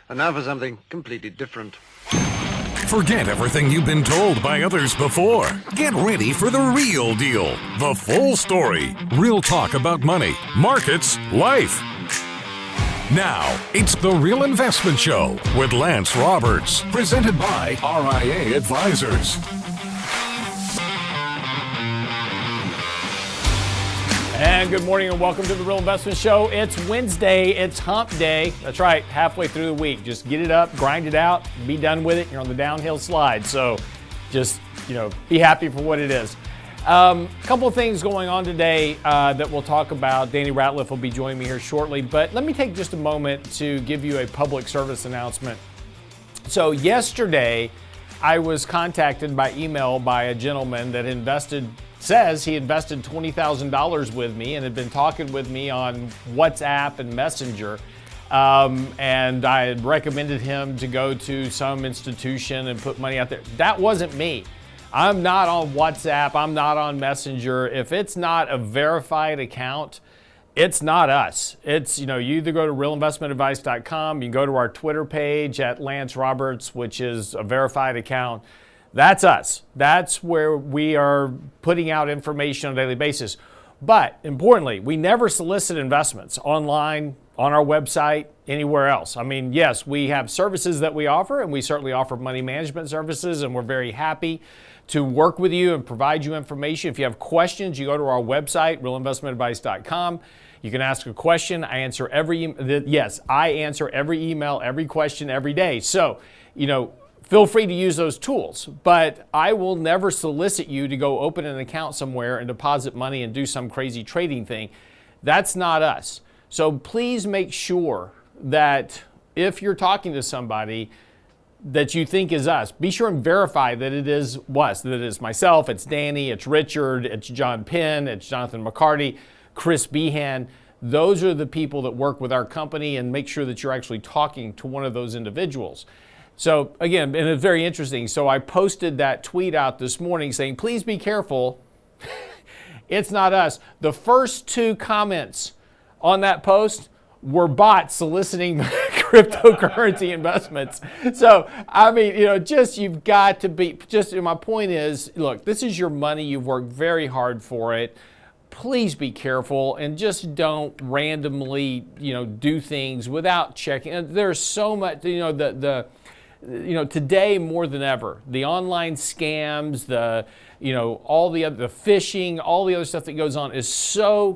And now for something completely different. Forget everything you've been told by others before. Get ready for the real deal, the full story. Real talk about money, markets, life. Now, it's The Real Investment Show with Lance Roberts, presented by RIA Advisors. And good morning and welcome to The Real Investment Show. It's Wednesday, it's hump day. That's right, halfway through the week. Just get it up, grind it out, be done with it. You're on the downhill slide. So just, be happy for what it is. A couple of things going on today that we'll talk about. Danny Ratliff will be joining me here shortly. But let me take just a moment to give you a public service announcement. So yesterday, I was contacted by email by a gentleman that says he invested $20,000 with me and had been talking with me on WhatsApp and Messenger. And I had recommended him to go to some institution and put money out there. That wasn't me. I'm not on WhatsApp. I'm not on Messenger. If it's not a verified account, it's not us. It's, you either go to realinvestmentadvice.com, you can go to our Twitter page at Lance Roberts, which is a verified account. That's us. That's where we are putting out information on a daily basis. But importantly, we never solicit investments online, on our website, anywhere else. I mean, yes, we have services that we offer, and we certainly offer money management services, and we're very happy to work with you and provide you information. If you have questions, you go to our website, realinvestmentadvice.com. You can ask a question. I answer every email, every question, every day. So, feel free to use those tools, but I will never solicit you to go open an account somewhere and deposit money and do some crazy trading thing. That's not us. So please make sure that if you're talking to somebody that you think is us, be sure and verify that it is us, that it is myself, it's Danny, it's Richard, it's John Penn, it's Jonathan McCarty, Chris Behan. Those are the people that work with our company, and make sure that you're actually talking to one of those individuals. So again, and it's very interesting. So I posted that tweet out this morning saying, please be careful. It's not us. The first two comments on that post were bots soliciting cryptocurrency investments. So, I mean, you've got to be, my point is, look, this is your money. You've worked very hard for it. Please be careful and just don't randomly, do things without checking. There's so much, today more than ever, the online scams, all the phishing, all the other stuff that goes on is so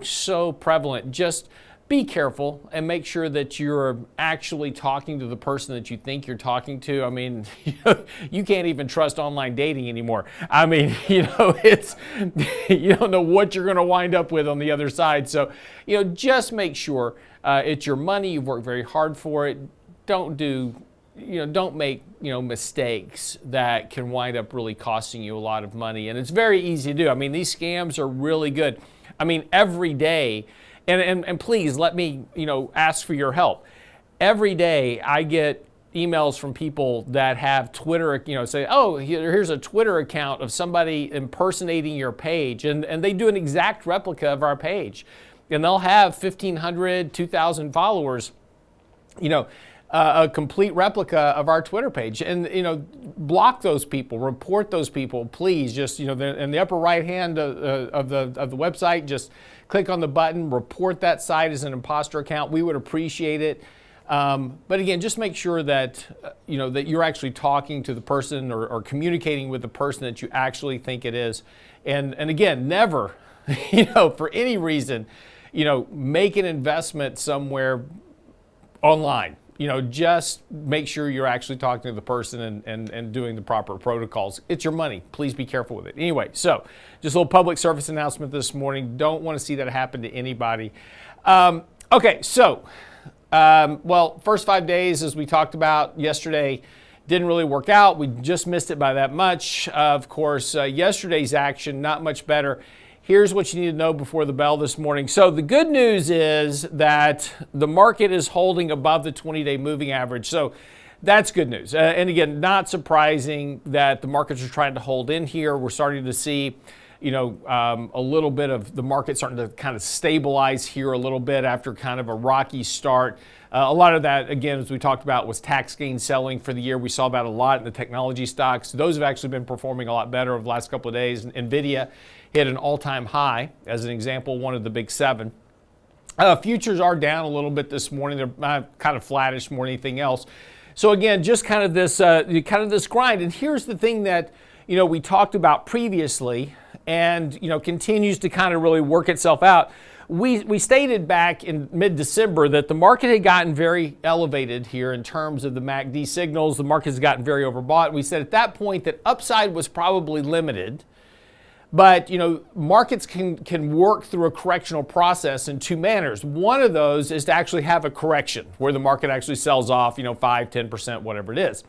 prevalent. Just be careful and make sure that you're actually talking to the person that you think you're talking to. I mean, you can't even trust online dating anymore. I mean, it's, you don't know what you're going to wind up with on the other side. So, just make sure it's your money. You've worked very hard for it. Don't make, mistakes that can wind up really costing you a lot of money. And it's very easy to do. I mean, these scams are really good. I mean, every day, and please let me, ask for your help. Every day I get emails from people that have Twitter, say, oh, here's a Twitter account of somebody impersonating your page. And they do an exact replica of our page. And they'll have 1,500, 2,000 followers. a complete replica of our Twitter page. And, block those people, report those people, please. Just, in the upper right hand of the website, just click on the button, report that site as an imposter account. We would appreciate it. But again, just make sure that, that you're actually talking to the person or communicating with the person that you actually think it is. And again, never, for any reason, make an investment somewhere online. Just make sure you're actually talking to the person and doing the proper protocols. It's your money. Please be careful with it. Anyway, so just a little public service announcement this morning. Don't want to see that happen to anybody. Okay, so, first 5 days, as we talked about yesterday, didn't really work out. We just missed it by that much. Of course, yesterday's action, not much better. Here's what you need to know before the bell this morning. So the good news is that the market is holding above the 20-day moving average. So that's good news. And again, not surprising that the markets are trying to hold in here. We're starting to see, a little bit of the market starting to kind of stabilize here a little bit after kind of a rocky start. A lot of that, again, as we talked about, was tax gain selling for the year. We saw that a lot in the technology stocks. Those have actually been performing a lot better over the last couple of days. NVIDIA hit an all-time high, as an example, one of the big seven. Futures are down a little bit this morning. They're kind of flattish more than anything else. So again, just kind of this grind. And here's the thing that we talked about previously, and continues to kind of really work itself out. We stated back in mid-December that the market had gotten very elevated here in terms of the MACD signals. The market has gotten very overbought. We said at that point that upside was probably limited, but markets can work through a correctional process in two manners. One of those is to actually have a correction where the market actually sells off 5, 10%, whatever it is.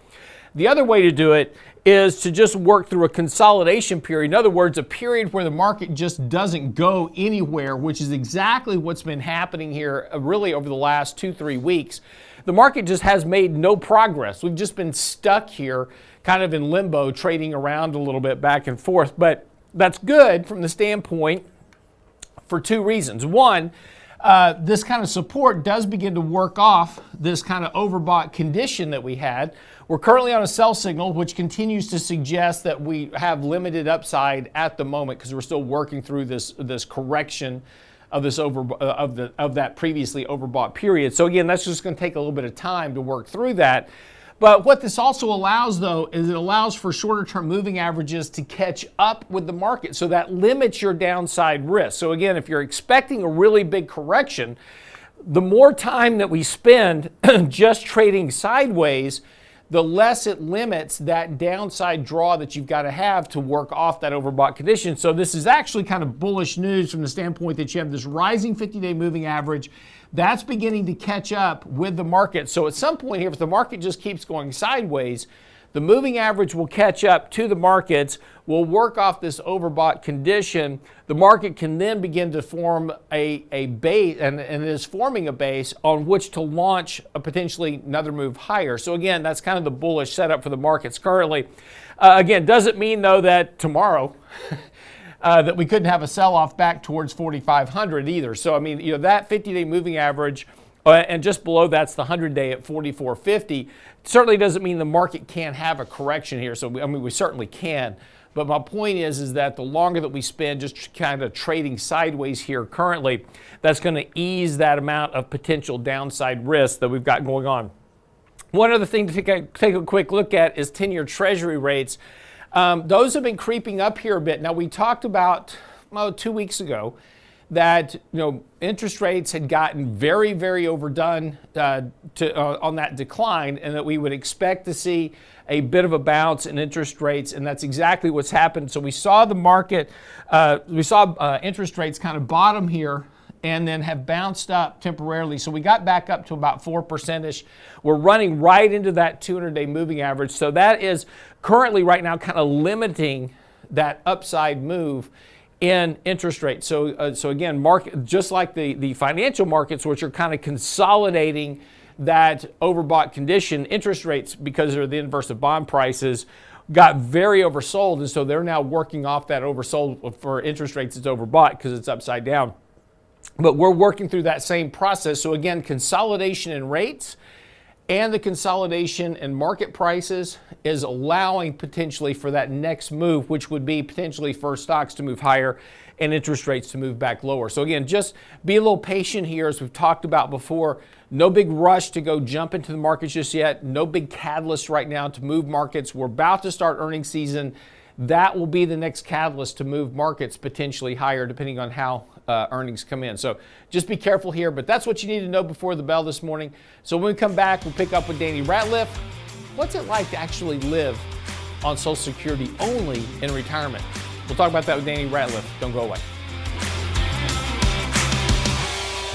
The other way to do it is to just work through a consolidation period. In other words, a period where the market just doesn't go anywhere, which is exactly what's been happening here really over the last 2-3 weeks. The market just has made no progress. We've just been stuck here kind of in limbo, trading around a little bit back and forth. But that's good from the standpoint for two reasons. One, this kind of support does begin to work off this kind of overbought condition that we had. We're currently on a sell signal, which continues to suggest that we have limited upside at the moment because we're still working through this correction of this of that previously overbought period. So again, that's just going to take a little bit of time to work through that. But what this also allows, though, is it allows for shorter-term moving averages to catch up with the market. So that limits your downside risk. So again, if you're expecting a really big correction, the more time that we spend just trading sideways, the less it limits that downside draw that you've got to have to work off that overbought condition. So this is actually kind of bullish news from the standpoint that you have this rising 50-day moving average that's beginning to catch up with the market. So at some point here, if the market just keeps going sideways, the moving average will catch up to the markets, will work off this overbought condition. The market can then begin to form a base, and is forming a base on which to launch a potentially another move higher. So again, that's kind of the bullish setup for the markets currently. Again, doesn't mean though that tomorrow that we couldn't have a sell-off back towards 4,500 either. So I mean, that 50-day moving average, and just below that's the 100-day at 4,450. Certainly doesn't mean the market can't have a correction here. So we certainly can. But my point is that the longer that we spend just kind of trading sideways here currently, that's going to ease that amount of potential downside risk that we've got going on. One other thing to take a quick look at is 10-year Treasury rates. Those have been creeping up here a bit. Now, we talked about 2 weeks ago that interest rates had gotten very, very overdone on that decline, and that we would expect to see a bit of a bounce in interest rates, and that's exactly what's happened. So we saw the market, interest rates kind of bottom here and then have bounced up temporarily. So we got back up to about 4%-ish. We're running right into that 200-day moving average. So that is currently right now kind of limiting that upside move in interest rates. So again, market, just like the financial markets, which are kind of consolidating that overbought condition, interest rates, because they're the inverse of bond prices, got very oversold. And so they're now working off that oversold for interest rates. It's overbought because it's upside down. But we're working through that same process. So again, consolidation in rates and the consolidation in market prices is allowing potentially for that next move, which would be potentially for stocks to move higher and interest rates to move back lower. So again, just be a little patient here, as we've talked about before. No big rush to go jump into the markets just yet. No big catalyst right now to move markets. We're about to start earnings season. That will be the next catalyst to move markets potentially higher, depending on how earnings come in. So just be careful here, but that's what you need to know before the bell this morning. So when we come back, we'll pick up with Danny Ratliff. What's it like to actually live on Social Security only in retirement? We'll talk about that with Danny Ratliff. Don't go away.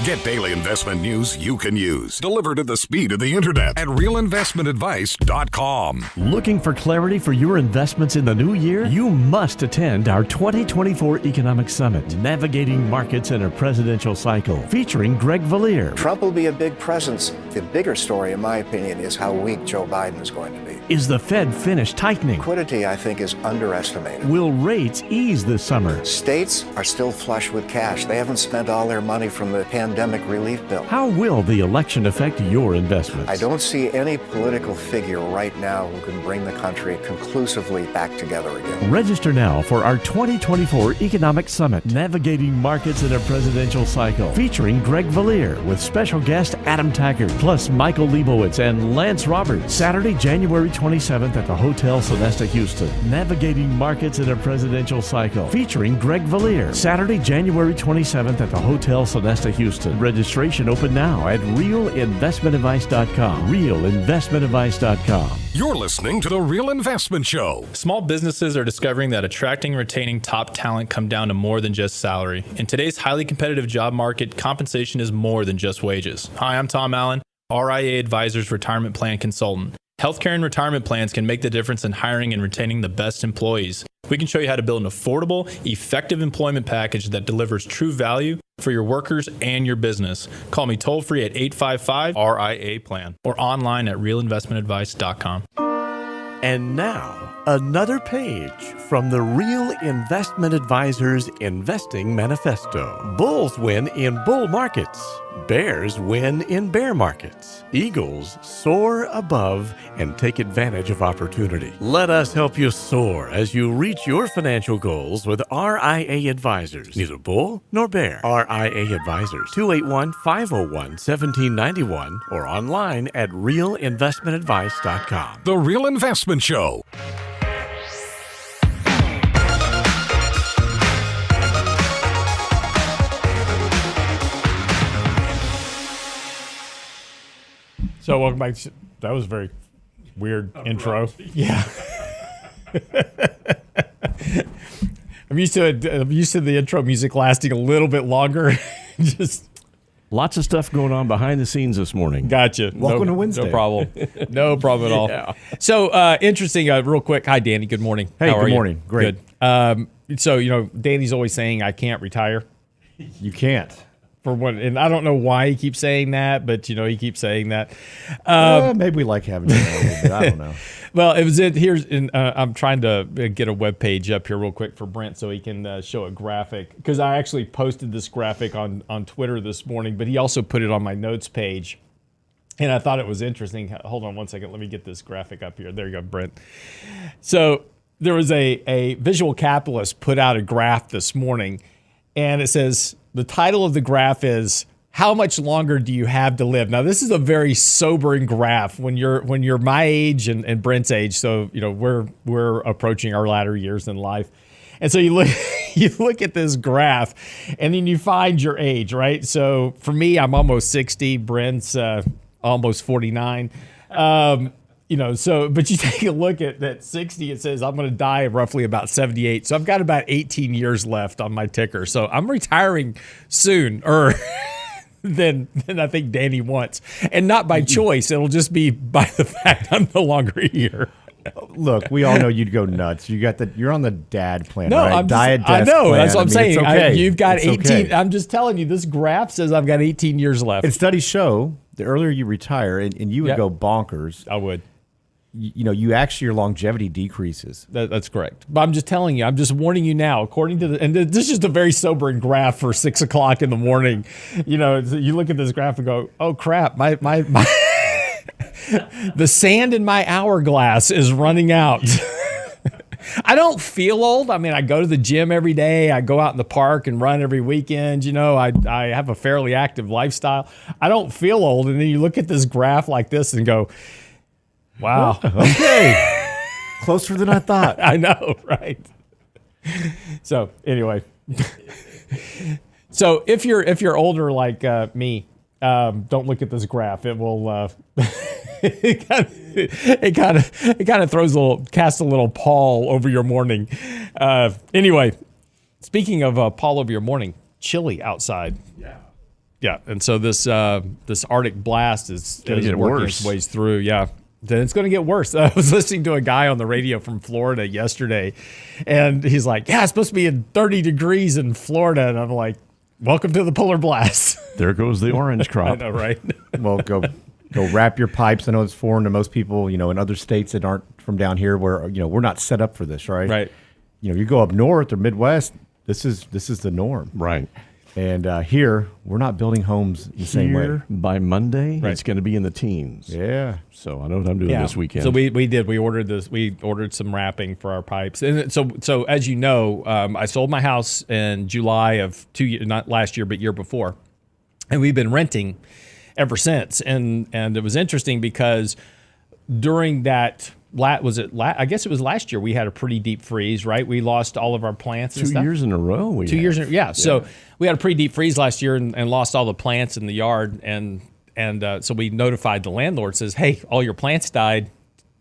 Get daily investment news you can use, delivered at the speed of the internet at realinvestmentadvice.com. Looking for clarity for your investments in the new year? You must attend our 2024 Economic Summit, Navigating Markets in a Presidential Cycle, featuring Greg Valliere. Trump will be a big presence. The bigger story, in my opinion, is how weak Joe Biden is going to be. Is the Fed finished tightening? Liquidity, I think, is underestimated. Will rates ease this summer? States are still flush with cash. They haven't spent all their money from the pandemic relief bill. How will the election affect your investments? I don't see any political figure right now who can bring the country conclusively back together again. Register now for our 2024 Economic Summit, Navigating Markets in a Presidential Cycle, featuring Greg Valliere with special guest Adam Taggart, plus Michael Leibowitz and Lance Roberts. Saturday, January 27th at the Hotel Sonesta, Houston. Navigating Markets in a Presidential Cycle, featuring Greg Valliere. Saturday, January 27th at the Hotel Sonesta, Houston. Registration open now at realinvestmentadvice.com. Realinvestmentadvice.com. You're listening to The Real Investment Show. Small businesses are discovering that attracting and retaining top talent come down to more than just salary. In today's highly competitive job market, compensation is more than just wages. Hi, I'm Tom Allen, RIA Advisors Retirement Plan Consultant. Healthcare and retirement plans can make the difference in hiring and retaining the best employees. We can show you how to build an affordable, effective employment package that delivers true value for your workers and your business. Call me toll-free at 855-RIA-PLAN or online at realinvestmentadvice.com. And now, another page from the Real Investment Advisors Investing Manifesto. Bulls win in bull markets. Bears win in bear markets. Eagles soar above and take advantage of opportunity. Let us help you soar as you reach your financial goals with RIA Advisors. Neither bull nor bear. RIA Advisors, 281-501-1791 or online at realinvestmentadvice.com. The Real Investment Show. So welcome back. That was a very weird intro. Yeah. I'm used to it. I'm used to the intro music lasting a little bit longer. Just lots of stuff going on behind the scenes this morning. Gotcha. Welcome to Wednesday. No problem. No problem at all. Yeah. So interesting. Real quick. Hi, Danny. Good morning. Hey, How are good you? morning. Great. Good. So Danny's always saying I can't retire. You can't. For what? And I don't know why he keeps saying that, but he keeps saying that. Maybe we like having you a little bit. I don't know. Well, it was I'm trying to get a web page up here real quick for Brent so he can show a graphic, because I actually posted this graphic on Twitter this morning, but he also put it on my notes page, and I thought it was interesting. Hold on one second. Let me get this graphic up here. There you go, Brent. So there was a visual capitalist put out a graph this morning, and it says, the title of the graph is, how much longer do you have to live? Now, this is a very sobering graph when you're my age and Brent's age. So, we're approaching our latter years in life. And so you look at this graph and then you find your age, right? So for me, I'm almost 60. Brent's almost 49. But you take a look at that 60, it says I'm going to die roughly about 78. So I've got about 18 years left on my ticker. So I'm retiring soon, than I think Danny wants. And not by choice. It'll just be by the fact I'm no longer here. Look, we all know you'd go nuts. You're on the dad plan, No, right? I'm Diet just, I desk know. plan. That's what I'm saying. It's okay. You've got It's 18. okay. I'm just telling you, this graph says I've got 18 years left. And studies show the earlier you retire, and you would Yep. go bonkers. I would. Your longevity decreases. That's correct. But I'm just telling you, I'm just warning you now, according to and this is just a very sobering graph for 6 o'clock in the morning. You look at this graph and go, oh crap, my The sand in my hourglass is running out. I don't feel old. I mean, I go to the gym every day. I go out in the park and run every weekend. You know, I have a fairly active lifestyle. I don't feel old. And then you look at this graph like this and go, wow. Okay. Closer than I thought. I know, right? So anyway, so if you're older like me, don't look at this graph. It will it kind of casts a little pall over your morning. Anyway, speaking of pall over your morning, chilly outside. Yeah, and so this Arctic blast is working its ways through. Yeah. Then it's going to get worse. I was listening to a guy on the radio from Florida yesterday, and he's like, yeah, it's supposed to be in 30 degrees in Florida. And I'm like, welcome to the polar blast. There goes the orange crop. I know, right? Well, go wrap your pipes. I know it's foreign to most people, you know, in other states that aren't from down here where, you know, we're not set up for this, right? Right. You know, you go up north or Midwest, this is the norm. Right. And here, we're not building homes the same way. Here, by Monday, Right. it's going to be in the teens. Yeah. So I know what I'm doing this weekend. So we did. We ordered this. We ordered some wrapping for our pipes. And so as you know, I sold my house in July of 2 years, not last year, but year before. And we've been renting ever since. And it was interesting because during that, I guess it was last year, we had a pretty deep freeze, right? We lost all of our plants and 2 stuff. years in a row. 2 years, yeah. So we had a pretty deep freeze last year and lost all the plants in the yard. And so we notified the landlord, says, hey, all your plants died.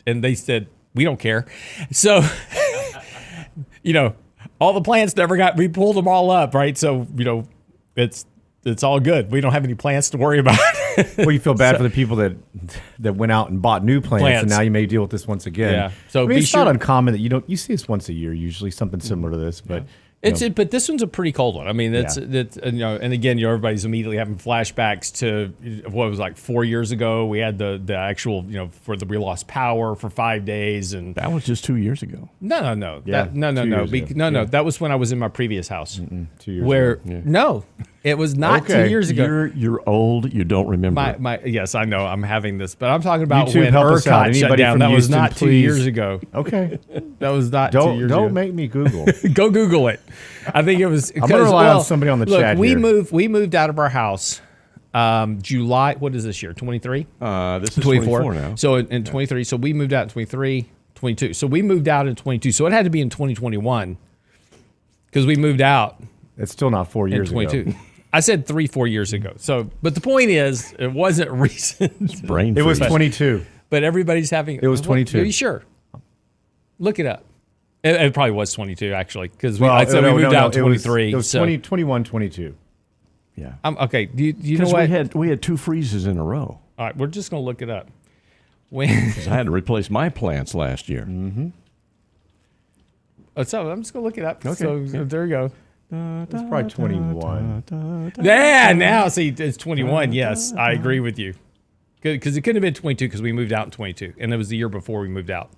And they said, we don't care. So, you know, all the plants we pulled them all up, right? So, you know, it's all good. We don't have any plants to worry about. Well, you feel bad for the people that went out and bought new plants, and now you may deal with this once again. Yeah. So I mean, it's not uncommon that you see this once a year, usually something similar to this, but. But this one's a pretty cold one. I mean, it's you know, and again, everybody's immediately having flashbacks to what was like 4 years ago. We had the actual, you know, we lost power for 5 days, and That was just 2 years ago. no, Yeah, no, 2 years ago. no. That was when I was in my previous house. 2 years Where ago. no, it was not Okay. 2 years ago. You're old. You don't remember. Yes, I know. I'm having this, but I'm talking about YouTube, when help us out. ERCOT shut Anybody down. from That was Houston, not 2 please. years ago. Okay. That was not 2 years ago. Don't make me Google. Go Google it. I think it was. I'm gonna rely on somebody on the look, chat we here. We moved out of our house, July. What is this year? 23. This is 24 now. So in 23. So we moved out in 23, 22. So we moved out in 22. So it had to be in 2021 because we moved out It's still not 4 in years 22. ago. I said 3-4 years ago. So, but the point is, it wasn't recent. Brain It was freeze. 22. But everybody's having. It was 22. Are you sure? Look it up. It probably was 22 actually, because we moved out in 23. It was so 21, 22. Yeah. okay. Do you know Because what? we had 2 freezes in a row. All right, we're just gonna look it up. When 'Cause I had to replace my plants last year. so I'm just gonna look it up. Okay. So there you go. It's probably 21. Yeah, now see it's 21. Yes, I agree with you. Because it couldn't have been 22 because we moved out in 22, and it was the year before we moved out.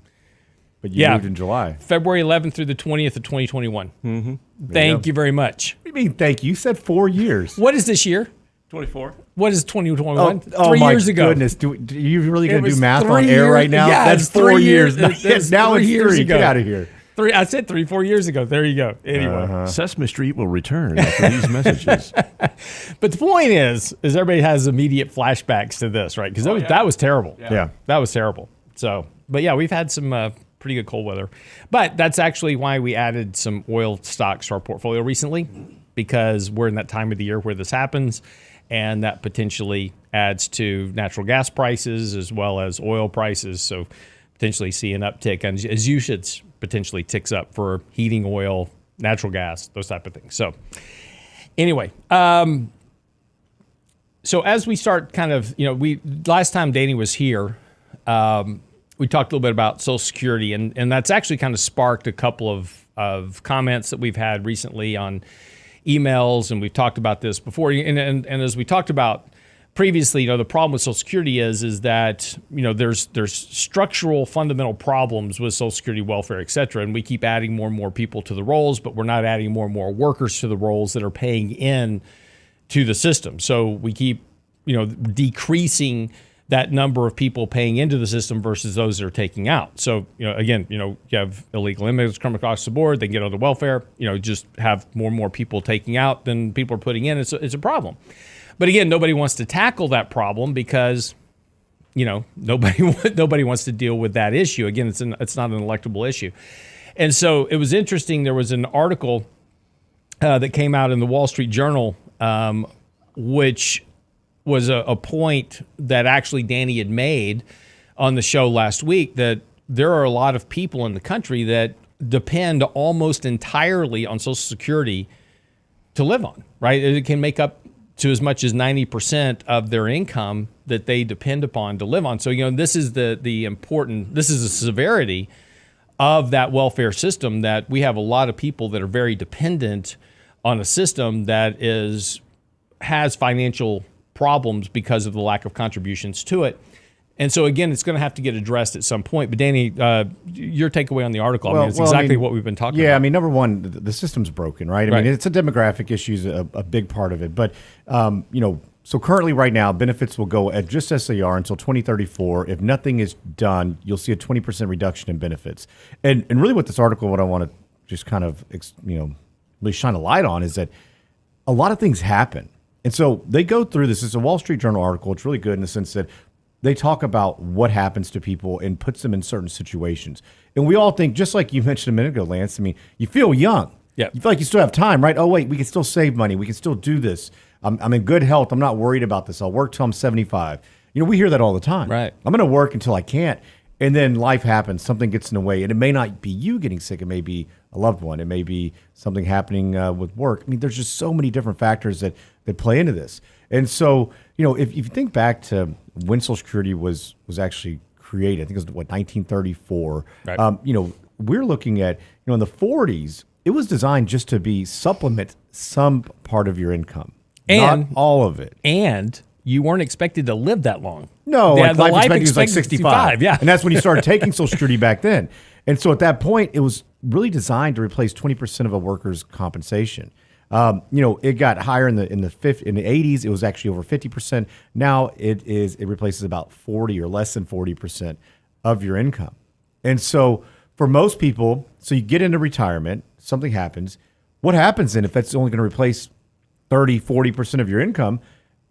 But you moved in July. February 11th through the 20th of 2021. Mm-hmm. Thank you very much. What do you mean, thank you? You said 4 years. What is this year? 24. What is 2021? Oh 3 my years ago. goodness. Do you really going to do was math 3 on air years- right now? yeah, That's it's 4 3 years. years. It's Now 3 it's years 3. ago. Get out of here. I said 3-4 years ago. There you go. Anyway. Uh-huh. Sesame Street will return after these messages. But the point is everybody has immediate flashbacks to this, right? Because that was terrible. Yeah. That was terrible. So, but yeah, we've had some pretty good cold weather. But that's actually why we added some oil stocks to our portfolio recently, because we're in that time of the year where this happens, and that potentially adds to natural gas prices as well as oil prices. So potentially see an uptick, and as usage potentially ticks up for heating oil, natural gas, those type of things. So anyway, so as we start kind of, last time Danny was here, we talked a little bit about Social Security, and that's actually kind of sparked a couple of comments that we've had recently on emails, and we've talked about this before. And as we talked about previously, the problem with Social Security is that, there's structural fundamental problems with Social Security, welfare, et cetera, and we keep adding more and more people to the rolls, but we're not adding more and more workers to the rolls that are paying in to the system. So we keep, decreasing that number of people paying into the system versus those that are taking out. So, again, you have illegal immigrants come across the board, they get on the welfare, just have more and more people taking out than people are putting in. It's a problem. But again, nobody wants to tackle that problem because, nobody wants to deal with that issue. Again, it's not an electable issue. And so it was interesting. There was an article that came out in the Wall Street Journal, which was a point that actually Danny had made on the show last week, that there are a lot of people in the country that depend almost entirely on Social Security to live on, right? It can make up to as much as 90% of their income that they depend upon to live on. So, this is this is the severity of that welfare system, that we have a lot of people that are very dependent on a system that has financial problems because of the lack of contributions to it. And so, again, it's going to have to get addressed at some point. But, Danny, your takeaway on the article, it's exactly what we've been talking about. Yeah, number one, the system's broken, right? I mean, it's a demographic issue is a big part of it. But, so currently right now, benefits will go at just as they are until 2034. If nothing is done, you'll see a 20% reduction in benefits. And really what this article, what I want to just kind of, really shine a light on is that a lot of things happen. And so they go through this. It's a Wall Street Journal article. It's really good in the sense that they talk about what happens to people and puts them in certain situations. And we all think, just like you mentioned a minute ago, Lance, you feel young. Yeah. You feel like you still have time, right? Oh, wait, we can still save money. We can still do this. I'm in good health. I'm not worried about this. I'll work till I'm 75. We hear that all the time. Right. I'm going to work until I can't. And then life happens. Something gets in the way. And it may not be you getting sick. It may be a loved one. It may be something happening with work. There's just so many different factors that play into this. And so, if you think back to when Social Security was actually created, I think it was, 1934. Right. We're looking at, in the 40s, it was designed just to supplement some part of your income. And not all of it. And you weren't expected to live that long. No, the life expectancy was like 65. Yeah. And that's when you started taking Social Security back then. And so at that point, it was really designed to replace 20% of a worker's compensation. It got higher in the 80s. It was actually over 50%. Now it replaces about 40 or less than 40% of your income. And so for most people, so you get into retirement, something happens. What happens then if that's only going to replace 30, 40% of your income,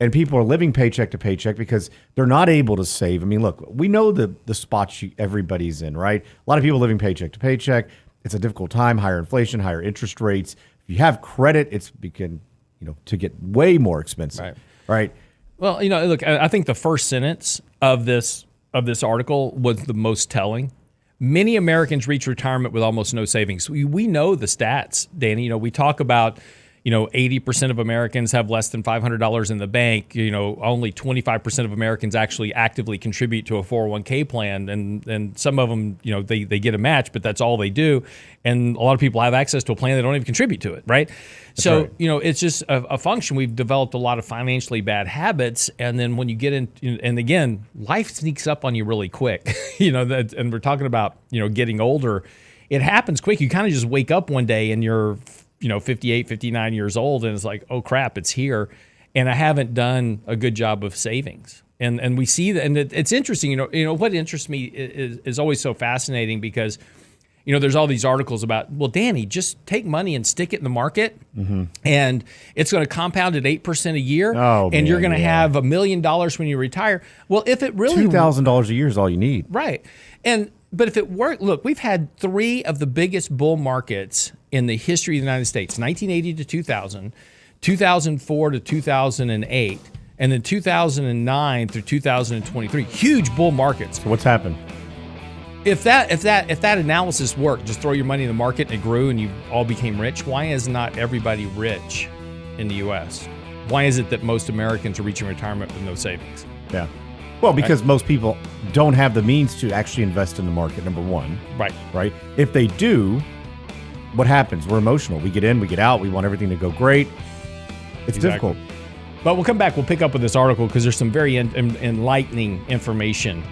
and people are living paycheck to paycheck because they're not able to save? Look, we know the spots everybody's in, right? A lot of people living paycheck to paycheck. It's a difficult time, higher inflation, higher interest rates. If you have credit, it's begin, to get way more expensive, right? Well, look, I think the first sentence of this article was the most telling. Many Americans reach retirement with almost no savings. We know the stats, Danny. We talk about 80% of Americans have less than $500 in the bank. Only 25% of Americans actually actively contribute to a 401k plan. And some of them, they get a match, but that's all they do. And a lot of people have access to a plan they don't even contribute to it, right? That's right. It's just a function. We've developed a lot of financially bad habits. And then when you get in, and again, life sneaks up on you really quick, and we're talking about, getting older. It happens quick. You kind of just wake up one day and you're 58, 59 years old, and it's like, oh crap, it's here. And I haven't done a good job of savings. And we see that, and it's interesting, what interests me is always so fascinating because, there's all these articles about, well, Danny, just take money and stick it in the market, and it's going to compound at 8% a year, and you're going to have $1 million when you retire. Well, if it really $2,000 a year is all you need, right? But if it worked, look, we've had 3 of the biggest bull markets in the history of the United States: 1980 to 2000, 2004 to 2008, and then 2009 through 2023. Huge bull markets. So what's happened? If that analysis worked, just throw your money in the market and it grew and you all became rich, why is not everybody rich in the U.S.? Why is it that most Americans are reaching retirement with no savings? Yeah. Well, because most people don't have the means to actually invest in the market, number one. Right. If they do, what happens? We're emotional. We get in, we get out. We want everything to go great. It's difficult. But we'll come back. We'll pick up with this article because there's some very enlightening information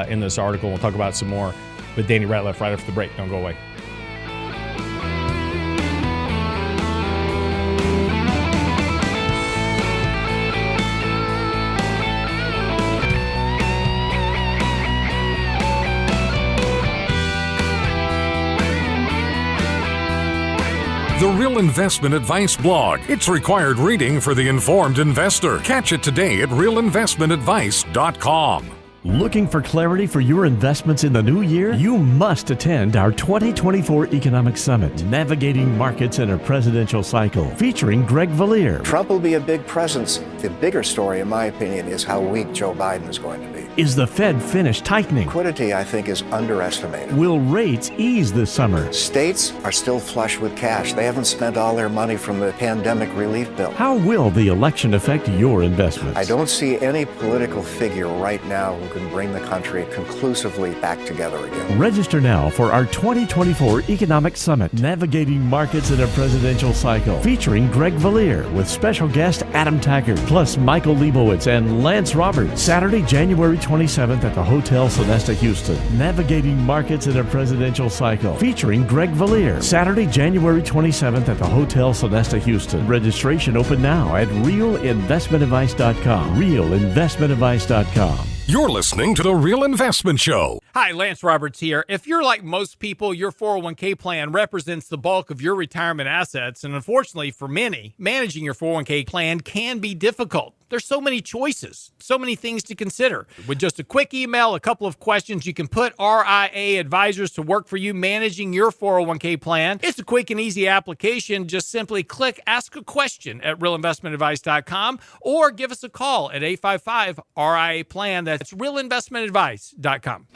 in this article. We'll talk about some more with Danny Ratliff right after the break. Don't go away. The Real Investment Advice blog. It's required reading for the informed investor. Catch it today at realinvestmentadvice.com. Looking for clarity for your investments in the new year? You must attend our 2024 Economic Summit, Navigating Markets in a Presidential Cycle, featuring Greg Valliere. Trump will be a big presence. The bigger story, in my opinion, is how weak Joe Biden is going to be. Is the Fed finished tightening? Liquidity, I think, is underestimated. Will rates ease this summer? States are still flush with cash. They haven't spent all their money from the pandemic relief bill. How will the election affect your investments? I don't see any political figure right now who can bring the country conclusively back together again. Register now for our 2024 Economic Summit, Navigating Markets in a Presidential Cycle, featuring Greg Valliere with special guest Adam Taggart, plus Michael Leibowitz and Lance Roberts. Saturday, January 27th at the Hotel Sonesta, Houston. Navigating Markets in a Presidential Cycle, featuring Greg Valliere. Saturday, January 27th at the Hotel Sonesta, Houston. Registration open now at realinvestmentadvice.com. realinvestmentadvice.com. You're listening to The Real Investment Show. Hi, Lance Roberts here. If you're like most people, your 401k plan represents the bulk of your retirement assets. And unfortunately for many, managing your 401k plan can be difficult. There's so many choices, so many things to consider. With just a quick email, a couple of questions, you can put RIA advisors to work for you managing your 401k plan. It's a quick and easy application. Just simply click Ask a Question at realinvestmentadvice.com or give us a call at 855-RIA-PLAN. That's realinvestmentadvice.com.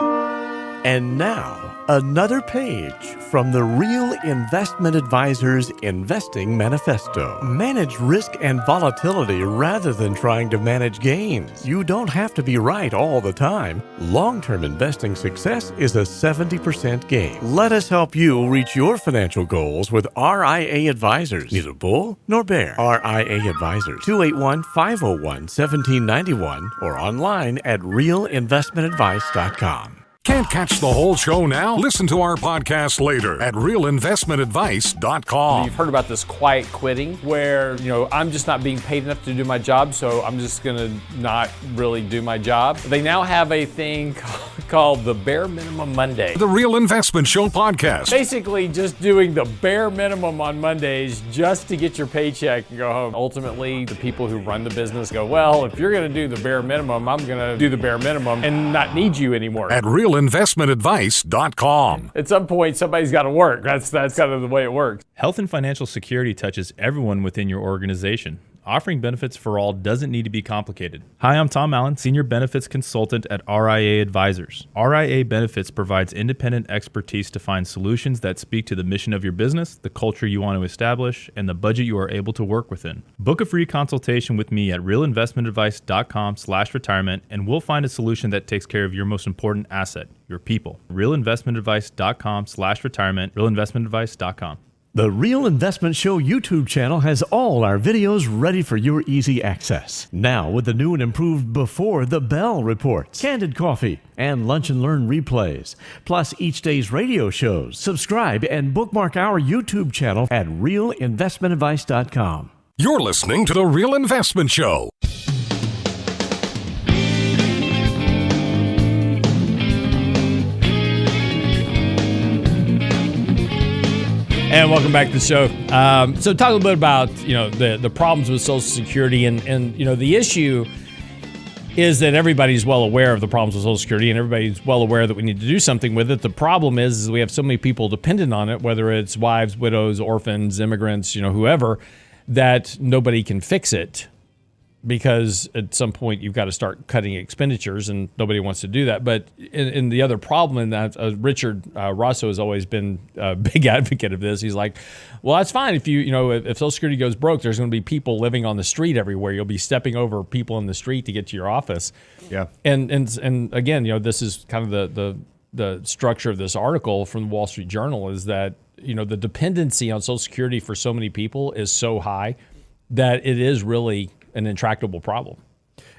And now, another page from the Real Investment Advisors Investing Manifesto. Manage risk and volatility rather than trying to manage gains. You don't have to be right all the time. Long-term investing success is a 70% gain. Let us help you reach your financial goals with RIA Advisors. Neither bull nor bear. RIA Advisors, 281-501-1791 or online at realinvestmentadvice.com. Can't catch the whole show now? Listen to our podcast later at realinvestmentadvice.com. You've heard about this quiet quitting where, I'm just not being paid enough to do my job, so I'm just going to not really do my job. They now have a thing called the Bare Minimum Monday. The Real Investment Show podcast. Basically just doing the bare minimum on Mondays just to get your paycheck and go home. Ultimately, the people who run the business go, well, if you're going to do the bare minimum, I'm going to do the bare minimum and not need you anymore. At realinvestmentadvice.com. At some point, somebody's got to work. That's kind of the way it works. Health and financial security touches everyone within your organization. Offering benefits for all doesn't need to be complicated. Hi, I'm Tom Allen, Senior Benefits Consultant at RIA Advisors. RIA Benefits provides independent expertise to find solutions that speak to the mission of your business, the culture you want to establish, and the budget you are able to work within. Book a free consultation with me at realinvestmentadvice.com/retirement, and we'll find a solution that takes care of your most important asset, your people. realinvestmentadvice.com/retirement, realinvestmentadvice.com. The Real Investment Show YouTube channel has all our videos ready for your easy access. Now with the new and improved Before the Bell reports, Candid Coffee, and Lunch and Learn replays, plus each day's radio shows. Subscribe and bookmark our YouTube channel at realinvestmentadvice.com. You're listening to The Real Investment Show. And welcome back to the show. So talk a little bit about, the problems with Social Security and the issue is that everybody's well aware of the problems with Social Security and everybody's well aware that we need to do something with it. The problem is we have so many people dependent on it, whether it's wives, widows, orphans, immigrants, whoever, that nobody can fix it. Because at some point you've got to start cutting expenditures, and nobody wants to do that. But in the other problem in that, Richard Rosso has always been a big advocate of this. He's like, well, that's fine if if Social Security goes broke, there's going to be people living on the street everywhere. You'll be stepping over people in the street to get to your office. Yeah. And again, this is kind of the structure of this article from the Wall Street Journal is that the dependency on Social Security for so many people is so high that it is really an intractable problem.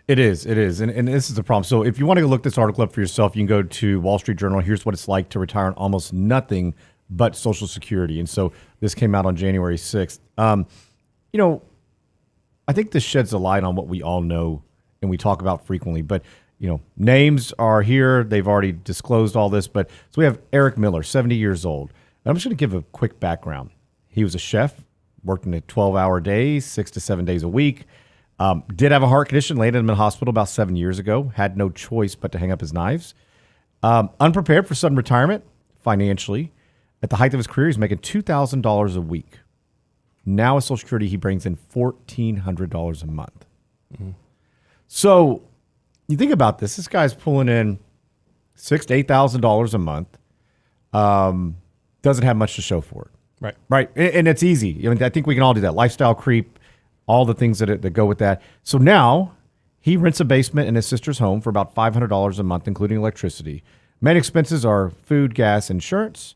It is. And this is the problem. So if you want to look this article up for yourself, you can go to Wall Street Journal. Here's what it's like to retire on almost nothing but Social Security. And so this came out on January 6th. I think this sheds a light on what we all know and we talk about frequently. But, names are here. They've already disclosed all this. But so we have Eric Miller, 70 years old. I'm just going to give a quick background. He was a chef, working at 12-hour days, 6 to 7 days a week. Did have a heart condition, landed in the hospital about 7 years ago. Had no choice but to hang up his knives. Unprepared for sudden retirement financially. At the height of his career, he's making $2,000 a week. Now with Social Security, he brings in $1,400 a month. Mm-hmm. So you think about this. This guy's pulling in $6,000 to $8,000 a month. Doesn't have much to show for it. Right. And it's easy. I mean, I think we can all do that. Lifestyle creep, all the things that go with that. So now he rents a basement in his sister's home for about $500 a month, including electricity. Main expenses are food, gas, insurance.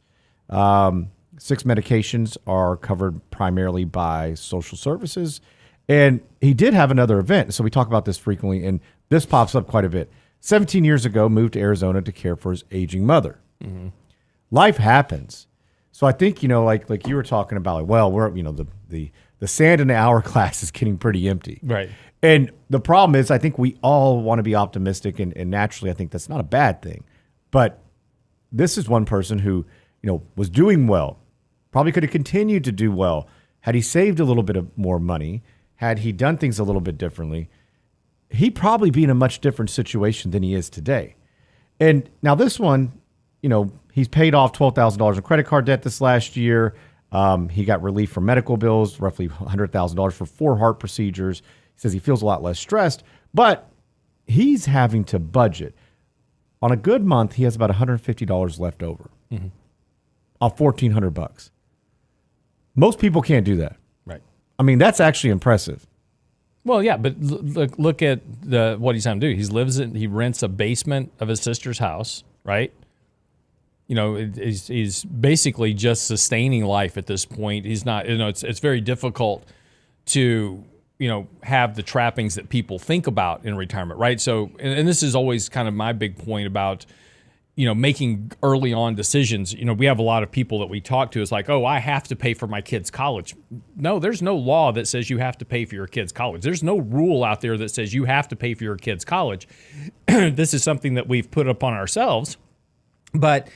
6 medications are covered primarily by social services. And he did have another event. So we talk about this frequently, and this pops up quite a bit. 17 years ago, moved to Arizona to care for his aging mother. Mm-hmm. Life happens. So I think, like you were talking about, like, well, we're, the sand in the hourglass is getting pretty empty. Right. And the problem is, I think we all want to be optimistic, and naturally, I think that's not a bad thing. But this is one person who, was doing well, probably could have continued to do well had he saved a little bit of more money, had he done things a little bit differently. He'd probably be in a much different situation than he is today. And now this one, he's paid off $12,000 in credit card debt this last year. He got relief from medical bills, roughly $100,000 for 4 heart procedures. He says he feels a lot less stressed, but he's having to budget. On a good month, he has about $150 left over. Mm-hmm. On $1,400. Most people can't do that. Right. I mean, that's actually impressive. Well, yeah, but look at what he's having to do. He rents a basement of his sister's house, right? He's basically just sustaining life at this point. He's not, it's very difficult to, have the trappings that people think about in retirement, right? So, and this is always kind of my big point about, making early on decisions. We have a lot of people that we talk to. It's like, oh, I have to pay for my kids' college. No, there's no law that says you have to pay for your kids' college. There's no rule out there that says you have to pay for your kids' college. This is something that we've put upon ourselves. But,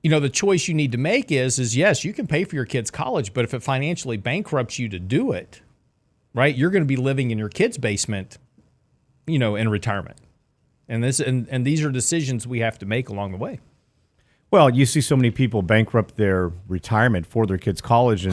the choice you need to make is yes, you can pay for your kids' college, but if it financially bankrupts you to do it, right, you're going to be living in your kid's basement, in retirement. And these are decisions we have to make along the way. Well, you see so many people bankrupt their retirement for their kids' college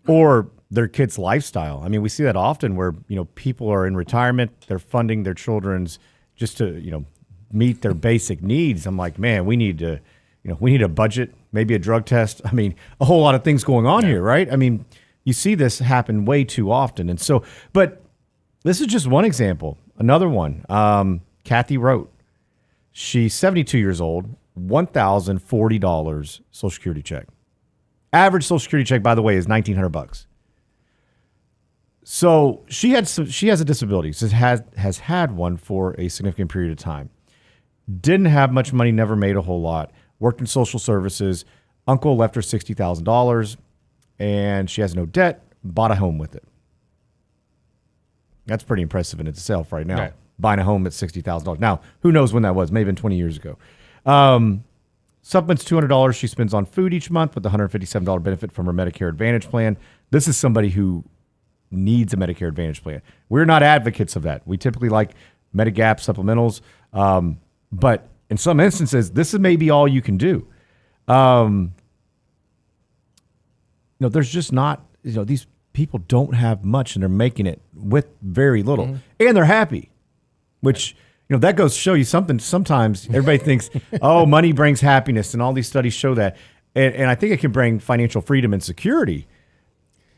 or their kids' lifestyle. I mean, we see that often where, people are in retirement, they're funding their children's just to, meet their basic needs. I'm like, man, we need a budget, maybe a drug test. I mean, a whole lot of things going on here, right? I mean, you see this happen way too often. And so, but this is just one example. Another one, Kathy wrote, she's 72 years old, $1,040 Social Security check. Average Social Security check, by the way, is $1,900. So she has a disability. Has had one for a significant period of time. Didn't have much money, never made a whole lot. Worked in social services. Uncle left her $60,000, and she has no debt. Bought a home with it. That's pretty impressive in itself right now. Right. Buying a home at $60,000. Now, who knows when that was? Maybe been 20 years ago. Supplements $200 she spends on food each month with the $157 benefit from her Medicare Advantage plan. This is somebody who needs a Medicare Advantage plan. We're not advocates of that. We typically like Medigap supplementals. But in some instances, this is maybe all you can do. There's just not, these people don't have much and they're making it with very little. Mm-hmm. And they're happy. Which, that goes to show you something. Sometimes everybody thinks, oh, money brings happiness, and all these studies show that. And I think it can bring financial freedom and security.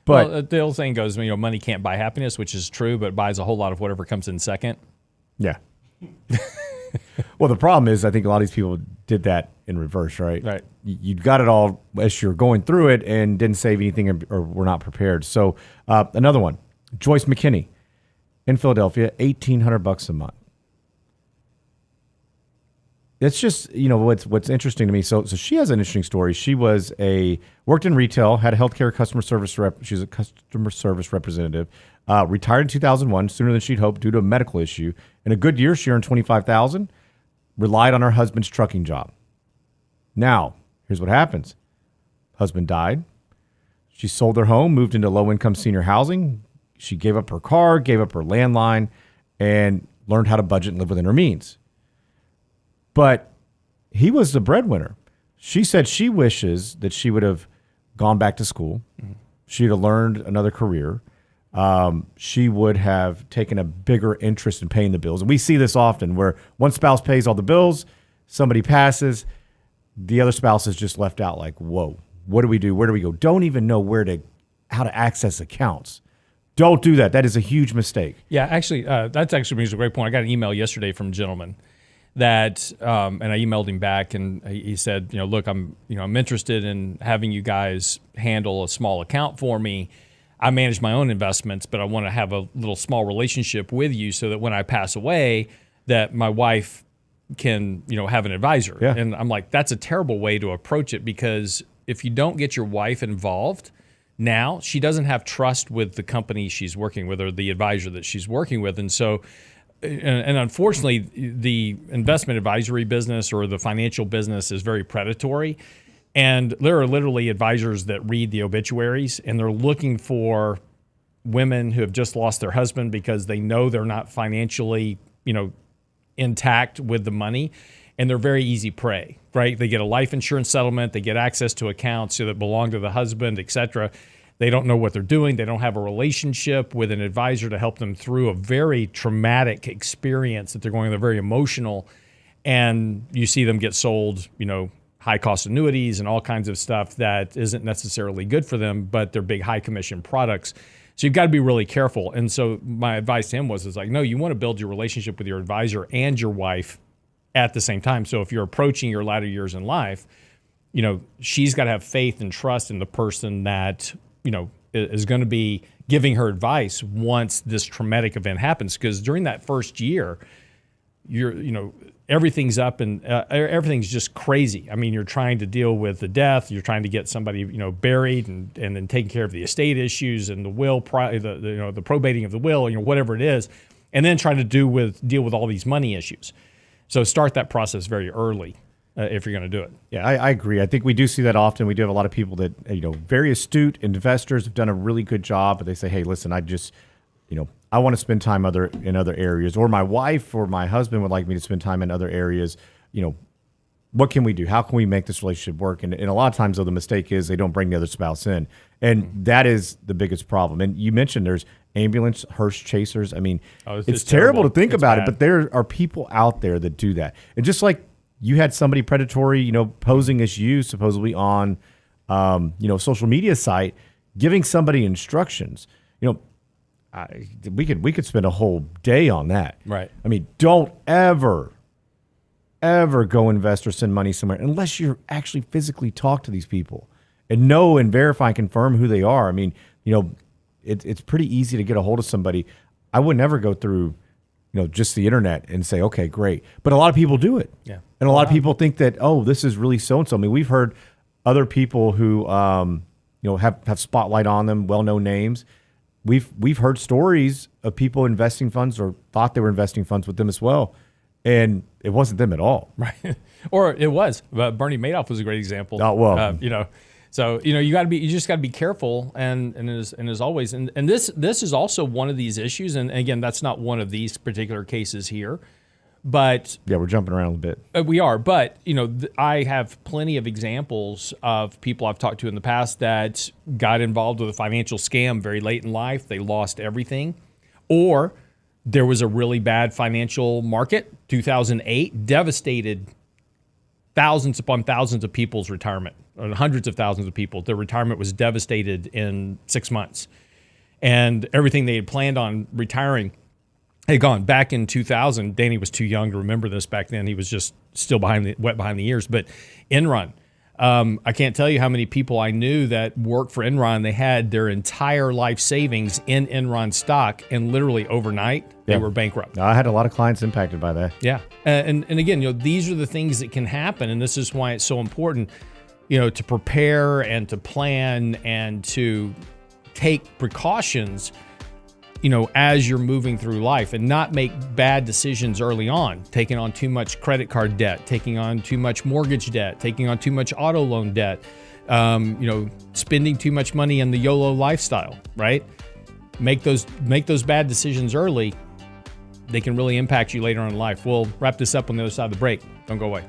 But the old saying goes, money can't buy happiness, which is true, but it buys a whole lot of whatever comes in second. Yeah. Well, the problem is I think a lot of these people did that in reverse, right? Right. You got it all as you're going through it and didn't save anything or were not prepared. So another one, Joyce McKinney in Philadelphia, $1,800 a month. It's just, what's interesting to me. So she has an interesting story. She worked in retail, had a healthcare customer service rep. She's a customer service representative. Retired in 2001, sooner than she'd hoped due to a medical issue. In a good year, she earned $25,000. Relied on her husband's trucking job. Now, here's what happens. Husband died. She sold their home, moved into low-income senior housing. She gave up her car, gave up her landline, and learned how to budget and live within her means. But he was the breadwinner. She said she wishes that she would have gone back to school. She'd have learned another career. She would have taken a bigger interest in paying the bills. And we see this often where one spouse pays all the bills, somebody passes, the other spouse is just left out like, whoa, what do we do? Where do we go? Don't even know how to access accounts. Don't do that. That is a huge mistake. Yeah, actually, that's actually a great point. I got an email yesterday from a gentleman that, and I emailed him back, and he said, look, I'm interested in having you guys handle a small account for me. I manage my own investments, but I want to have a little small relationship with you so that when I pass away, that my wife can, have an advisor. Yeah. And I'm like, that's a terrible way to approach it, because if you don't get your wife involved, now she doesn't have trust with the company she's working with or the advisor that she's working with. And so, and unfortunately, the investment advisory business or the financial business is very predatory. And there are literally advisors that read the obituaries, and they're looking for women who have just lost their husband because they know they're not financially, intact with the money, and they're very easy prey, right? They get a life insurance settlement, they get access to accounts that belong to the husband, et cetera. They don't know what they're doing. They don't have a relationship with an advisor to help them through a very traumatic experience that they're going. They're very emotional, and you see them get sold, high cost annuities and all kinds of stuff that isn't necessarily good for them, but they're big high commission products. So you've got to be really careful. And so my advice to him was no, you want to build your relationship with your advisor and your wife at the same time. So if you're approaching your latter years in life, she's got to have faith and trust in the person that, is going to be giving her advice once this traumatic event happens. Because during that first year, everything's up and everything's just crazy. I mean, you're trying to deal with the death. You're trying to get somebody, buried and then taking care of the estate issues and the will, the probating of the will, whatever it is, and then trying to deal with all these money issues. So start that process very early if you're going to do it. Yeah, I agree. I think we do see that often. We do have a lot of people that, very astute investors have done a really good job, but they say, hey, listen, I just, I want to spend time in other areas, or my wife or my husband would like me to spend time in other areas. What can we do? How can we make this relationship work? And a lot of times, though, the mistake is they don't bring the other spouse in. And that is the biggest problem. And you mentioned there's ambulance hearse chasers. I mean, it's terrible to think about it, but there are people out there that do that. And just like you had somebody predatory, posing as you supposedly on, social media site, giving somebody instructions, we could spend a whole day on that. Right. I mean, don't ever go invest or send money somewhere unless you're actually physically talk to these people and know and verify and confirm who they are. I mean, it's pretty easy to get a hold of somebody. I would never go through, just the internet and say, okay, great. But a lot of people do it. Yeah. And a lot of people think that, oh, this is really so-and-so. I mean, we've heard other people who, have spotlight on them, well-known names. We've heard stories of people investing funds or thought they were investing funds with them as well. And it wasn't them at all. Right. Or it was. Bernie Madoff was a great example. Oh, well. So, you just got to be careful. And as always, and this is also one of these issues. And again, that's not one of these particular cases here. But yeah, we're jumping around a bit. We are. But, I have plenty of examples of people I've talked to in the past that got involved with a financial scam very late in life. They lost everything. Or there was a really bad financial market. 2008 devastated thousands upon thousands of people's retirement, or hundreds of thousands of people. Their retirement was devastated in 6 months. And everything they had planned on retiring had gone. Back in 2000, Danny was too young to remember this back then. He was just still wet behind the ears. But Enron, I can't tell you how many people I knew that worked for Enron. They had their entire life savings in Enron stock, and literally overnight, they were bankrupt. I had a lot of clients impacted by that. Yeah. And again, these are the things that can happen, and this is why it's so important, to prepare and to plan and to take precautions as you're moving through life, and not make bad decisions early on, taking on too much credit card debt, taking on too much mortgage debt, taking on too much auto loan debt, spending too much money on the YOLO lifestyle, right? Make those bad decisions early. They can really impact you later on in life. We'll wrap this up on the other side of the break. Don't go away.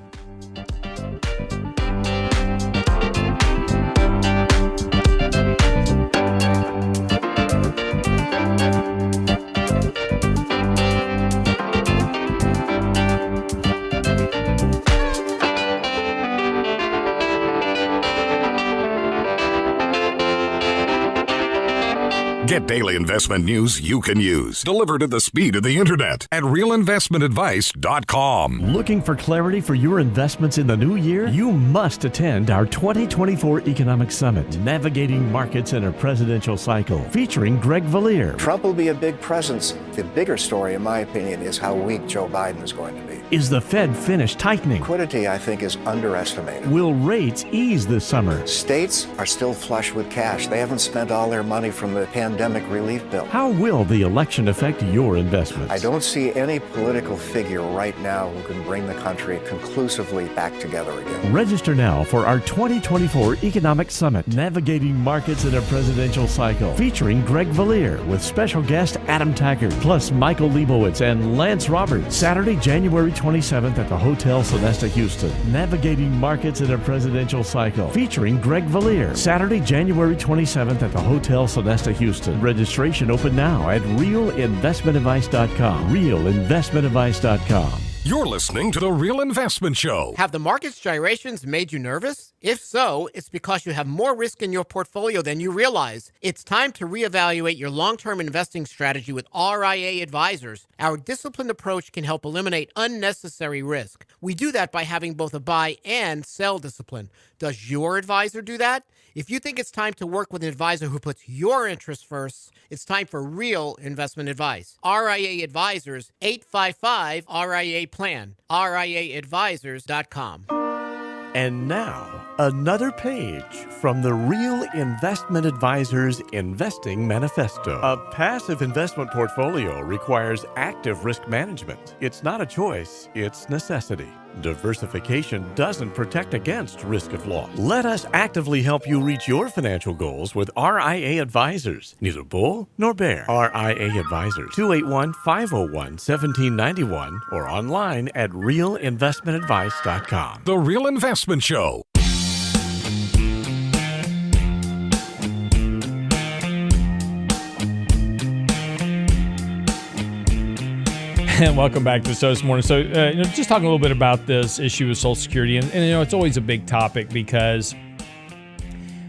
Get daily investment news you can use, delivered at the speed of the internet at realinvestmentadvice.com. Looking for clarity for your investments in the new year? You must attend our 2024 Economic Summit, Navigating Markets in a Presidential Cycle, featuring Greg Valier. Trump will be a big presence. The bigger story, in my opinion, is how weak Joe Biden is going to be. Is the Fed finished tightening? Liquidity, I think, is underestimated. Will rates ease this summer? States are still flush with cash. They haven't spent all their money from the pandemic relief bill. How will the election affect your investments? I don't see any political figure right now who can bring the country conclusively back together again. Register now for our 2024 Economic Summit, Navigating Markets in a Presidential Cycle, featuring Greg Valier with special guest Adam Taggart, plus Michael Leibowitz and Lance Roberts. Saturday, January 27th at the Hotel Sonesta, Houston. Navigating Markets in a Presidential Cycle, featuring Greg Valier. Saturday, January 27th at the Hotel Sonesta, Houston. Registration open now at realinvestmentadvice.com. Realinvestmentadvice.com. You're listening to The Real Investment Show. Have the market's gyrations made you nervous? If so, it's because you have more risk in your portfolio than you realize. It's time to reevaluate your long-term investing strategy with RIA Advisors. Our disciplined approach can help eliminate unnecessary risk. We do that by having both a buy and sell discipline. Does your advisor do that? If you think it's time to work with an advisor who puts your interests first, it's time for real investment advice. RIA Advisors, 855-RIA-PLAN, RIAadvisors.com. And now, another page from the Real Investment Advisors Investing Manifesto. A passive investment portfolio requires active risk management. It's not a choice, it's necessity. Diversification doesn't protect against risk of loss. Let us actively help you reach your financial goals with RIA Advisors. Neither bull nor bear. RIA Advisors, 281-501-1791 or online at realinvestmentadvice.com. The Real Investment Show. And welcome back to the show this morning. So, just talking a little bit about this issue with Social Security, and it's always a big topic because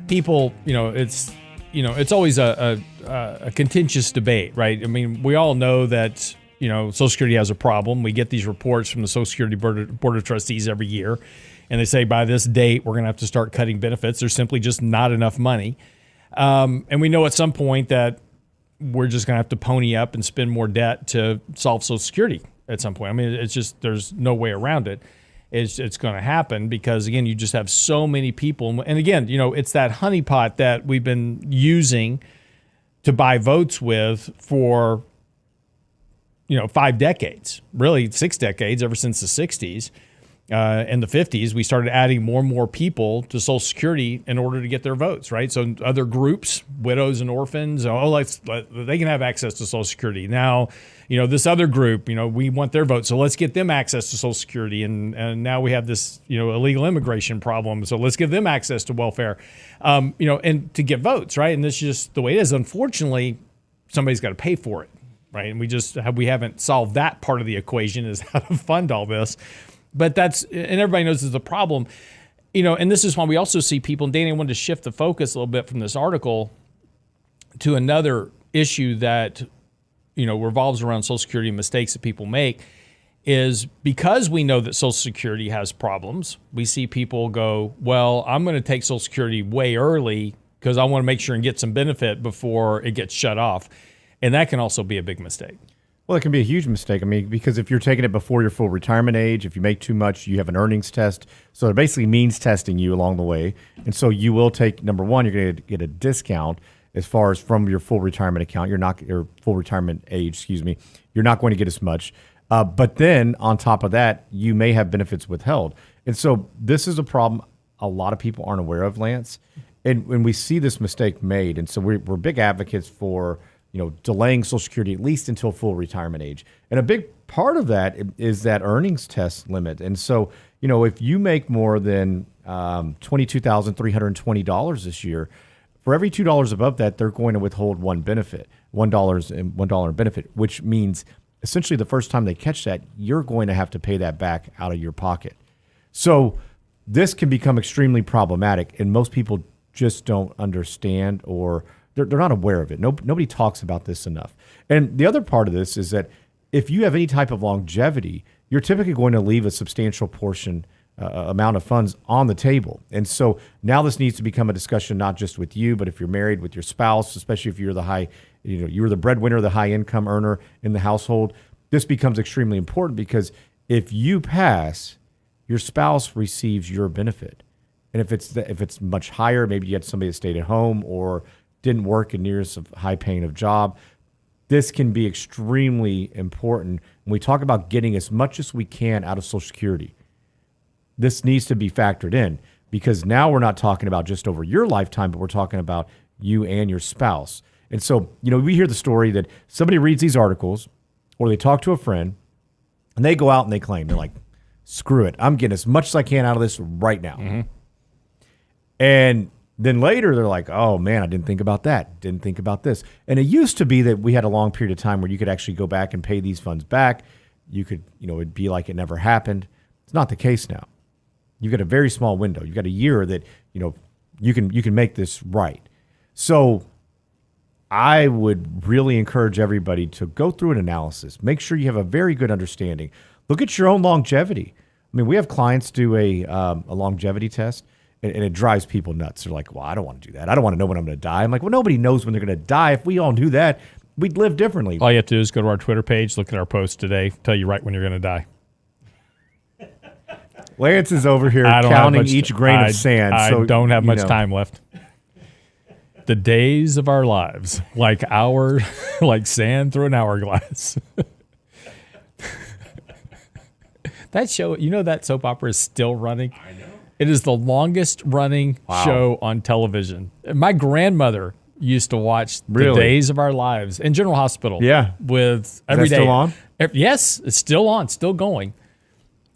people, it's always a contentious debate, right? I mean, we all know that Social Security has a problem. We get these reports from the Social Security Board of Trustees every year, and they say by this date we're going to have to start cutting benefits. There's simply just not enough money, and we know at some point that we're just going to have to pony up and spend more debt to solve Social Security at some point. I mean, it's just, there's no way around it. It's going to happen because, again, you just have so many people. And again, it's that honeypot that we've been using to buy votes with for, 5 decades, really 6 decades, ever since the 60s. In the 50s, we started adding more and more people to Social Security in order to get their votes, right? So other groups, widows and orphans, they can have access to Social Security. Now, this other group, we want their votes, so let's get them access to Social Security. And now we have this, illegal immigration problem, so let's give them access to welfare, and to get votes, right? And this is just the way it is. Unfortunately, somebody's got to pay for it, right? And we haven't solved that part of the equation, is how to fund all this. But and everybody knows this is a problem, and this is why we also see people, and Danny, I wanted to shift the focus a little bit from this article to another issue that, revolves around Social Security and mistakes that people make, is because we know that Social Security has problems, we see people go, well, I'm going to take Social Security way early because I want to make sure and get some benefit before it gets shut off. And that can also be a big mistake. Well, it can be a huge mistake. I mean, because if you're taking it before your full retirement age, if you make too much, you have an earnings test. So it basically means testing you along the way. And so you will take, number one, you're going to get a discount as far as from your full retirement account. Your full retirement age, excuse me. You're not going to get as much. But then on top of that, you may have benefits withheld. And so this is a problem. a lot of people aren't aware of, Lance. And when we see this mistake made, and so we're big advocates for, delaying Social Security at least until full retirement age. And a big part of that is that earnings test limit. And so, if you make more than $22,320 this year, for every $2 above that, they're going to withhold $1 in benefit, which means essentially the first time they catch that, you're going to have to pay that back out of your pocket. So this can become extremely problematic, and most people just don't understand, or they're not aware of it. Nobody talks about this enough. And the other part of this is that if you have any type of longevity, you're typically going to leave a substantial portion amount of funds on the table. And so now this needs to become a discussion, not just with you, but if you're married, with your spouse, especially if you're you're the breadwinner, the high income earner in the household. This becomes extremely important, because if you pass, your spouse receives your benefit. And if it's much higher, maybe you had somebody that stayed at home or didn't work in near as high paying of job, this can be extremely important when we talk about getting as much as we can out of Social Security. This needs to be factored in, because now we're not talking about just over your lifetime, but we're talking about you and your spouse. And so, we hear the story that somebody reads these articles, or they talk to a friend, and they go out and they claim, they're like, screw it, I'm getting as much as I can out of this right now. Mm-hmm. And then later they're like, oh man, I didn't think about that, didn't think about this. And it used to be that we had a long period of time where you could actually go back and pay these funds back. You could, it'd be like it never happened. It's not the case now. You've got a very small window. You've got a year that, you can make this right. So I would really encourage everybody to go through an analysis. Make sure you have a very good understanding. Look at your own longevity. I mean, we have clients do a longevity test, and it drives people nuts. They're like, well, I don't want to do that. I don't want to know when I'm going to die. I'm like, well, nobody knows when they're going to die. If we all knew that, we'd live differently. All you have to do is go to our Twitter page, look at our post today, tell you right when you're going to die. Lance is over here counting each grain of sand. I don't have much time left. The days of our lives, like sand through an hourglass. That show, that soap opera is still running. I know. It is the longest running show on television. My grandmother used to watch The Days of Our Lives in General Hospital. Yeah. With every day. Still on? Yes, it's still on, still going.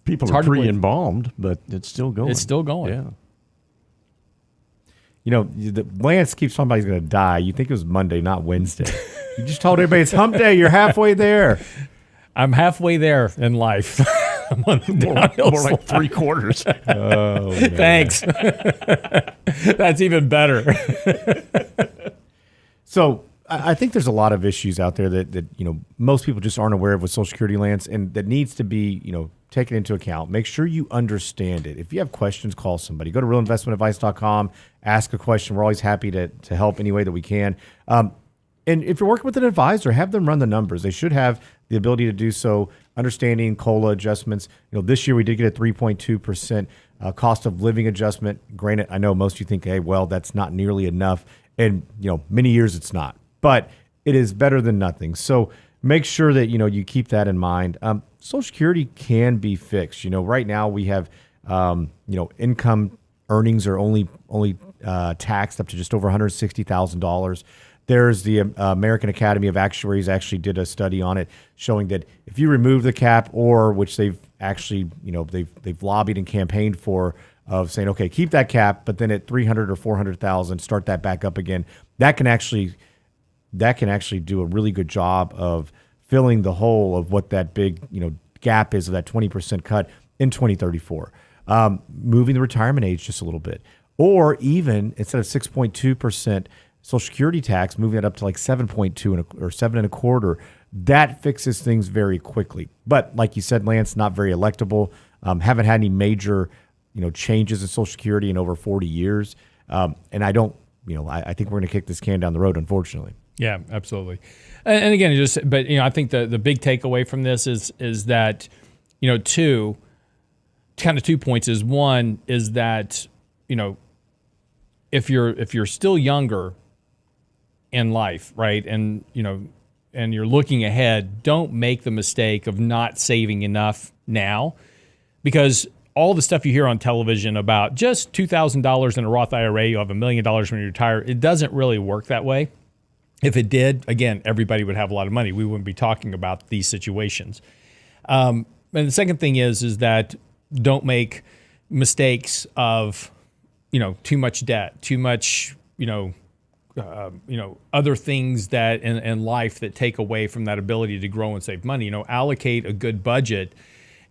People are pre-embalmed, but it's still going. It's still going. Yeah. Lance keeps talking about he's going to die. You think it was Monday, not Wednesday. You just told everybody it's hump day. You're halfway there. I'm halfway there in life. I'm on the downhill more like 3/4. Oh, man. Thanks. That's even better. So I think there's a lot of issues out there that most people just aren't aware of with Social Security, Lance, and that needs to be taken into account. Make sure you understand it. If you have questions, call somebody. Go to realinvestmentadvice.com, ask a question. We're always happy to help any way that we can. And if you're working with an advisor, have them run the numbers. They should have the ability to do so, understanding COLA adjustments. This year we did get a 3.2% cost of living adjustment. Granted, I know most of you think, hey, well, that's not nearly enough. And, many years it's not. But it is better than nothing. So make sure that, you keep that in mind. Social Security can be fixed. Right now we have, income earnings are only taxed up to just over $160,000. There's the American Academy of Actuaries actually did a study on it, showing that if you remove the cap, or which they've actually, they've lobbied and campaigned for, of saying, okay, keep that cap, but then at 300 or 400,000, start that back up again. That can actually do a really good job of filling the hole of what that big, gap is, of that 20% cut in 2034. Moving the retirement age just a little bit, or even instead of 6.2% Social Security tax, moving it up to like 7.2 or 7.25. That fixes things very quickly. But like you said, Lance, not very electable. Haven't had any major, changes in Social Security in over 40 years. And I don't, I think we're going to kick this can down the road, unfortunately. Yeah, absolutely. And again, I think the big takeaway from this is that, two points is, one is that, if you're still younger in life, right, and you're looking ahead, don't make the mistake of not saving enough now, because all the stuff you hear on television about just $2,000 in a Roth IRA, you have $1 million when you retire, it doesn't really work that way. If it did, again, everybody would have a lot of money. We wouldn't be talking about these situations. And the second thing is that don't make mistakes of, too much debt, too much, other things that in life that take away from that ability to grow and save money. Allocate a good budget.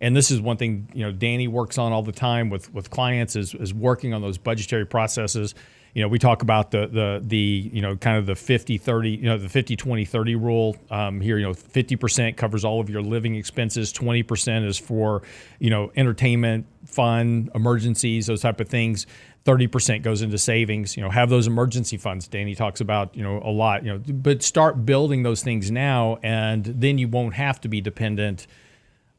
And this is one thing, Danny works on all the time with clients is working on those budgetary processes. We talk about the kind of the 50-30, the 50-20-30 rule here. 50% covers all of your living expenses. 20% is for, entertainment, fun, emergencies, those type of things. 30% goes into savings. Have those emergency funds. Danny talks about, a lot. But start building those things now, and then you won't have to be dependent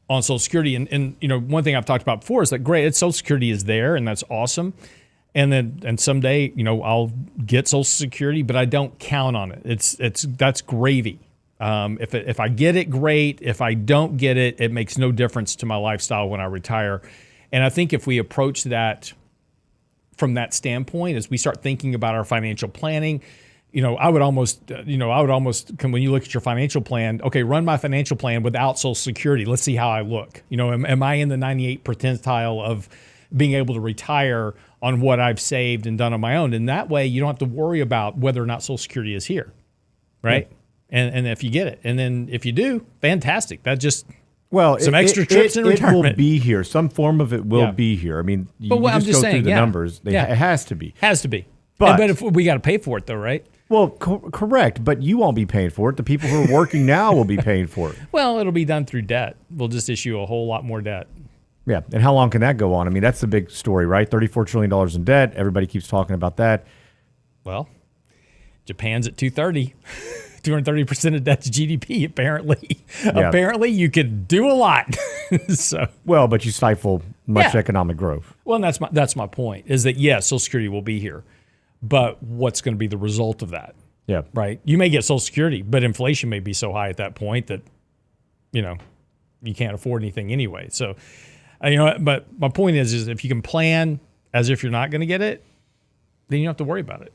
on Social Security. And one thing I've talked about before is that great, Social Security is there, and that's awesome. And someday, I'll get Social Security, but I don't count on it. That's gravy. If I get it, great. If I don't get it, it makes no difference to my lifestyle when I retire. And I think if we approach that from that standpoint, as we start thinking about our financial planning, I would almost when you look at your financial plan, okay, run my financial plan without Social Security. Let's see how I look. Am I in the 98th percentile of being able to retire on what I've saved and done on my own? And that way you don't have to worry about whether or not Social Security is here, right? Yeah. And if you get it. And then if you do, fantastic. That just some extra trips in retirement. It will be here. Some form of it will be here. I mean, you just go through the numbers. It has to be. Has to be. But if we got to pay for it, though, right? Well, correct. But you won't be paying for it. The people who are working now will be paying for it. Well, it'll be done through debt. We'll just issue a whole lot more debt. Yeah, and how long can that go on? I mean, that's the big story, right? $34 trillion in debt. Everybody keeps talking about that. Well, Japan's at 230%. 230% of debt to GDP, apparently. Yeah. Apparently, you could do a lot. Well, but you stifle much economic growth. Well, and that's my point, is that, yes, Social Security will be here. But what's going to be the result of that? Yeah. Right? You may get Social Security, but inflation may be so high at that point that, you can't afford anything anyway. So, but my point is if you can plan as if you're not going to get it, then you don't have to worry about it.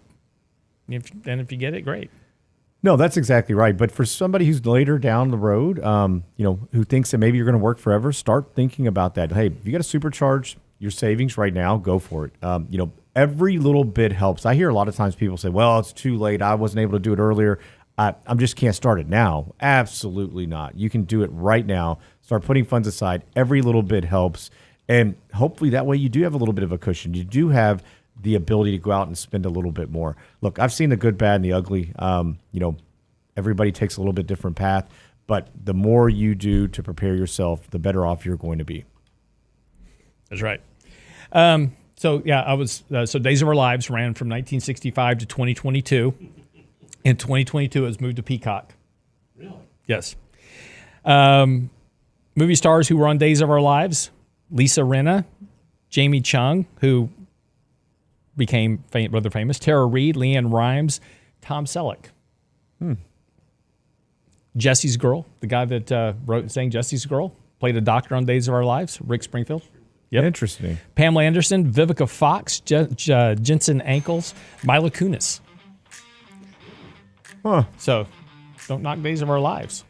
And if you get it, great. No, that's exactly right. But for somebody who's later down the road, who thinks that maybe you're going to work forever, start thinking about that. Hey, if you got to supercharge your savings right now, go for it. Every little bit helps. I hear a lot of times people say, well, it's too late. I wasn't able to do it earlier. I just can't start it now. Absolutely not. You can do it right now. Start putting funds aside. Every little bit helps. And hopefully that way you do have a little bit of a cushion. You do have the ability to go out and spend a little bit more. Look, I've seen the good, bad, and the ugly. Everybody takes a little bit different path. But the more you do to prepare yourself, the better off you're going to be. That's right. So Days of Our Lives ran from 1965 to 2022. In 2022, it was moved to Peacock. Really? Yes. Movie stars who were on Days of Our Lives: Lisa Rinna, Jamie Chung, who became rather famous, Tara Reid, Leanne Rimes, Tom Selleck. Jesse's Girl, the guy that wrote and sang Jesse's Girl, played a doctor on Days of Our Lives, Rick Springfield. Yep. Interesting. Pamela Anderson, Vivica Fox, Jensen Ankles, Mila Kunis. Huh. So, don't knock Days of Our Lives.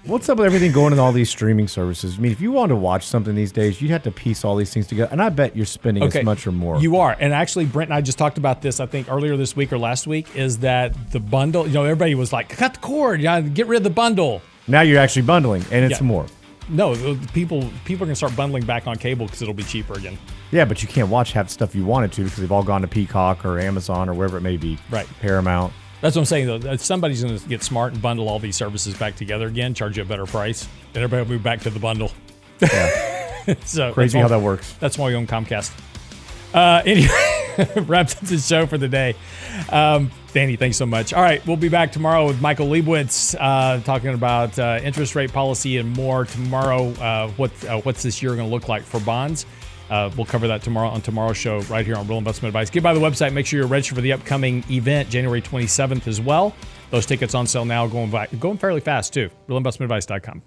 What's up with everything going in all these streaming services? I mean, if you want to watch something these days, you'd have to piece all these things together. And I bet you're spending as much or more. You are. And actually, Brent and I just talked about this, I think, earlier this week or last week, is that the bundle, everybody was like, cut the cord, get rid of the bundle. Now you're actually bundling, and it's more. No, people are going to start bundling back on cable because it'll be cheaper again. Yeah, but you can't watch half the stuff you wanted to because they've all gone to Peacock or Amazon or wherever it may be. Right. Paramount. That's what I'm saying, though. Somebody's going to get smart and bundle all these services back together again, charge you a better price, and everybody will move back to the bundle. Yeah. So crazy how that works. That's why we own Comcast. Anyway, wraps up the show for the day. Danny, thanks so much. All right, we'll be back tomorrow with Michael Leibowitz talking about interest rate policy and more. Tomorrow, what's this year going to look like for bonds? We'll cover that tomorrow on tomorrow's show right here on Real Investment Advice. Get by the website. Make sure you're registered for the upcoming event, January 27th as well. Those tickets on sale now, going fairly fast too. realinvestmentadvice.com.